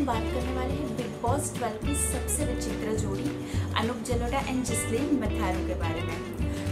हम बात करने वाले हैं बिग बॉस 12 की सबसे विचित्र जोड़ी अनूप जलोटा एंड जसलीन मथारू के बारे में।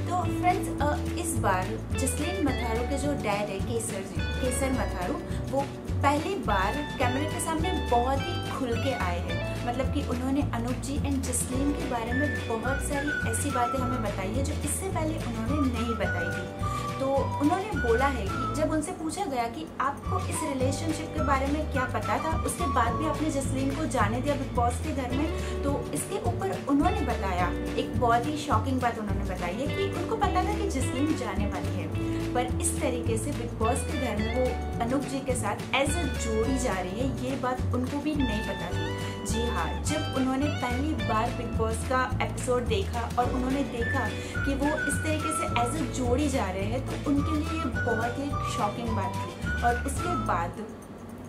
तो फ्रेंड्स, इस बार जसलीन मथारू के जो डैड है केसर मथारू, वो पहली बार कैमरे के सामने बहुत ही खुल के आए हैं। मतलब कि उन्होंने अनूप जी एंड जसलीन के बारे में बहुत सारी ऐसी बातें हमें बताई है जो इससे पहले उन्होंने नहीं बताई थी। तो उन्होंने बोला है कि जब उनसे पूछा गया कि आपको इस रिलेशनशिप के बारे में क्या पता था, उसके बाद भी आपने जसलीन को जाने दिया बिग बॉस के घर में, तो इसके ऊपर उन्होंने बताया एक बहुत ही शॉकिंग बात उन्होंने बताई है कि उनको पता था कि जसलीन जाने वाली है, पर इस तरीके से बिग बॉस के घर में वो अनूप जी के साथ एज अ जोड़ी जा रही है, ये बात उनको भी नहीं पता थी। जी हाँ, जब उन्होंने पहली बार बिग बॉस का एपिसोड देखा और उन्होंने देखा कि वो इस तरीके से एज अ जोड़ी जा रहे हैं, तो उनके लिए ये बहुत ही शॉकिंग बात थी। और उसके बाद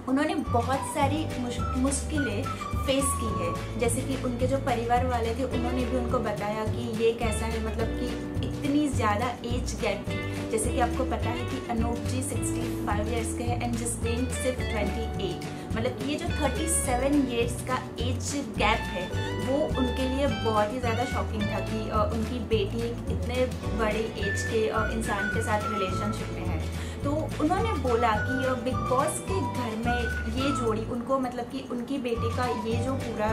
उन्होंने बहुत सारी मुश्किलें फेस की है, जैसे कि उनके जो परिवार वाले थे उन्होंने भी उनको बताया कि ये कैसा है, मतलब कि इतनी ज़्यादा एज गैप थी। जैसे कि आपको पता है कि अनूप जी 65 ईयर्स के हैं एंड जसलीन सिर्फ 28, मतलब कि ये जो 37 ईयर्स का एज गैप है वो उनके लिए बहुत ही ज़्यादा शॉकिंग था कि उनकी बेटी इतने बड़े एज के इंसान के साथ रिलेशनशिप में है। तो उन्होंने बोला कि बिग बॉस के घर में ये जोड़ी उनको, मतलब कि उनकी बेटी का ये जो पूरा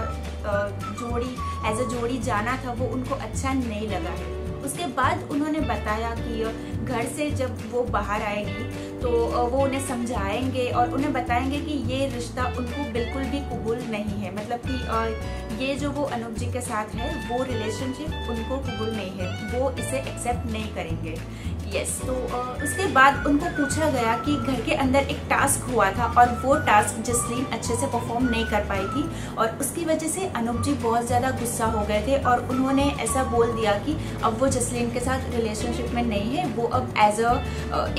जोड़ी एज अ जोड़ी जाना था वो उनको अच्छा नहीं लगा है। उसके बाद उन्होंने बताया कि घर से जब वो बाहर आएगी तो वो उन्हें समझाएंगे और उन्हें बताएंगे कि ये रिश्ता उनको बिल्कुल भी कबूल नहीं है, मतलब कि ये जो वो अनूप जी के साथ है वो रिलेशनशिप उनको कबूल नहीं है, वो इसे एक्सेप्ट नहीं करेंगे। यस, तो उसके बाद उनको पूछा गया कि घर के अंदर एक टास्क हुआ था और वो टास्क जसलीन अच्छे से परफॉर्म नहीं कर पाई थी और उसकी वजह से अनूप जी बहुत ज़्यादा गुस्सा हो गए थे और उन्होंने ऐसा बोल दिया कि अब वो जसलीन के साथ रिलेशनशिप में नहीं है, वो अब एज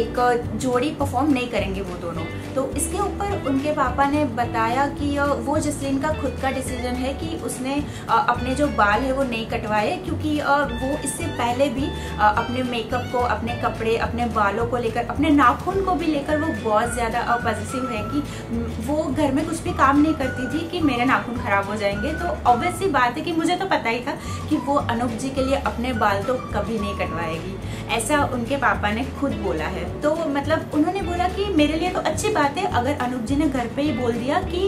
एक जोड़ी परफॉर्म नहीं करेंगे वो दोनों। तो इसके ऊपर उनके पापा ने बताया कि वो जसलीन का खुद का डिसीजन है कि उसने अपने जो बाल है वो नहीं कटवाए, क्योंकि वो इससे पहले भी अपने मेकअप को, अपने कपड़े, अपने बालों को लेकर, अपने नाखून को भी लेकर वो बहुत ज़्यादा पॉजिटिव है कि वो घर में कुछ भी काम नहीं करती थी कि मेरे नाखून खराब हो जाएंगे। तो ऑब्वियस सी बात है कि मुझे तो पता ही था कि वो अनूप जी के लिए अपने बाल तो कभी नहीं कटवाएगी, ऐसा उनके पापा ने खुद बोला है। तो मतलब उन्होंने बोला कि मेरे लिए तो अच्छी बात है अगर अनूप जी ने घर पे ही बोल दिया कि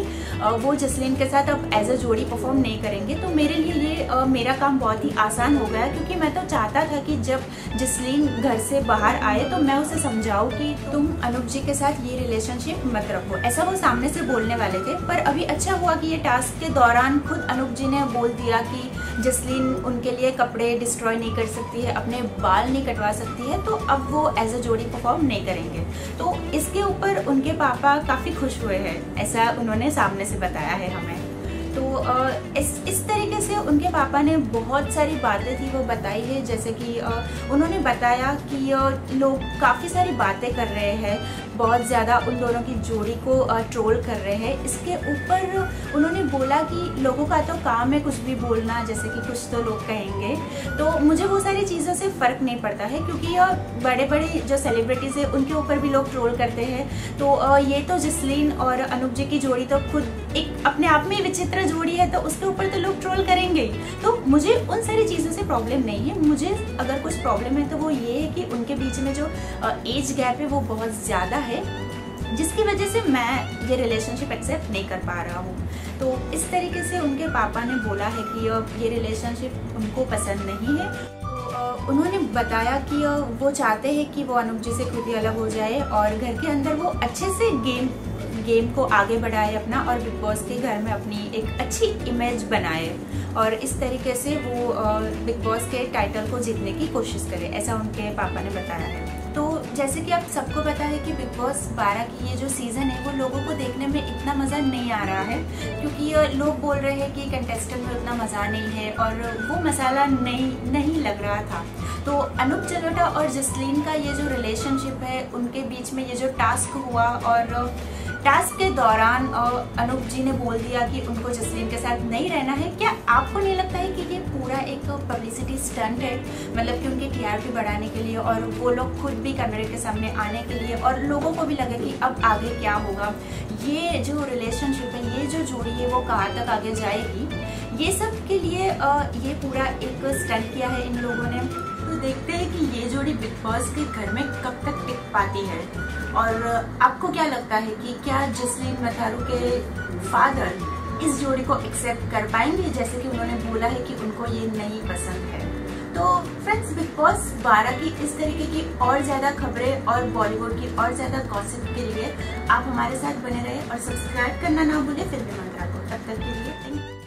वो जसलीन के साथ अब एज अ जोड़ी परफॉर्म नहीं करेंगे, तो मेरे लिए ये मेरा काम बहुत ही आसान हो गया, क्योंकि मैं तो चाहता था कि जब जसलीन घर से बाहर आए तो मैं उसे समझाऊं कि तुम अनूप जी के साथ ये रिलेशनशिप मत रखो, ऐसा वो सामने से बोलने वाले थे। पर अभी अच्छा हुआ कि ये टास्क के दौरान खुद अनूप जी ने बोल दिया कि जसलीन उनके लिए कपड़े डिस्ट्रॉय नहीं कर सकती है, अपने बाल नहीं कटवा सकती है, तो अब वो एज अ जोड़ी परफॉर्म नहीं करेंगे। तो इसके ऊपर उनके पापा काफ़ी खुश हुए हैं, ऐसा उन्होंने सामने से बताया है हमें। तो इस तरीके से उनके पापा ने बहुत सारी बातें थी वो बताई है, जैसे कि उन्होंने बताया कि लोग काफ़ी सारी बातें कर रहे हैं, बहुत ज़्यादा उन दोनों की जोड़ी को ट्रोल कर रहे हैं। इसके ऊपर उन्होंने बोला कि लोगों का तो काम है कुछ भी बोलना, जैसे कि कुछ तो लोग कहेंगे, तो मुझे वो सारी चीज़ों से फ़र्क नहीं पड़ता है, क्योंकि बड़े बड़े जो सेलिब्रिटीज़ है उनके ऊपर भी लोग ट्रोल करते हैं। तो ये तो जसलीन और अनूप जी की जोड़ी तो खुद एक अपने आप में विचित्र जोड़ी है, तो उसके ऊपर तो लोग ट्रोल करेंगे ही। तो मुझे उन सारी चीज़ों से प्रॉब्लम नहीं है, मुझे अगर कुछ प्रॉब्लम है तो वो ये है कि उनके बीच में जो एज गैप है वो बहुत ज़्यादा है, जिसकी वजह से मैं ये रिलेशनशिप एक्सेप्ट नहीं कर पा रहा हूँ। तो इस तरीके से उनके पापा ने बोला है कि ये रिलेशनशिप उनको पसंद नहीं है। तो उन्होंने बताया कि वो चाहते हैं कि वो अनूप जी से खुद ही अलग हो जाए और घर के अंदर वो अच्छे से गेम को आगे बढ़ाए अपना, और बिग बॉस के घर में अपनी एक अच्छी इमेज बनाए और इस तरीके से वो बिग बॉस के टाइटल को जीतने की कोशिश करे, ऐसा उनके पापा ने बताया है। तो जैसे कि आप सबको पता है कि बिग बॉस 12 की ये जो सीज़न है वो लोगों को देखने में इतना मज़ा नहीं आ रहा है, क्योंकि लोग बोल रहे हैं कि कंटेस्टेंट में उतना मज़ा नहीं है और वो मसाला नहीं लग रहा था। तो अनूप जलोटा और जसलीन का ये जो रिलेशनशिप है, उनके बीच में ये जो टास्क हुआ और टास्क के दौरान अनूप जी ने बोल दिया कि उनको जसलीन के साथ नहीं रहना है। क्या आपको नहीं लगता है कि ये पूरा एक पब्लिसिटी स्टंट है, मतलब कि उनकी टीआरपी बढ़ाने के लिए और वो लोग खुद भी कैमरे के सामने आने के लिए और लोगों को भी लगे कि अब आगे क्या होगा, ये जो रिलेशनशिप है, ये जो जोड़ी है वो कहाँ तक आगे जाएगी, ये सब के लिए ये पूरा एक स्टंट किया है इन लोगों ने। तो देखते हैं कि ये जोड़ी बिग बॉस के घर में कब तक टिक पाती है। और आपको क्या लगता है कि क्या जसलीन मथारू के फादर इस जोड़ी को एक्सेप्ट कर पाएंगे, जैसे कि उन्होंने बोला है कि उनको ये नहीं पसंद है। तो फ्रेंड्स, बिग बॉस 12 की इस तरीके की और ज्यादा खबरें और बॉलीवुड की और ज्यादा गॉसिप के लिए आप हमारे साथ बने रहे और सब्सक्राइब करना ना भूले फिल्मी मंत्रा को। तब तक के लिए थैंक यू।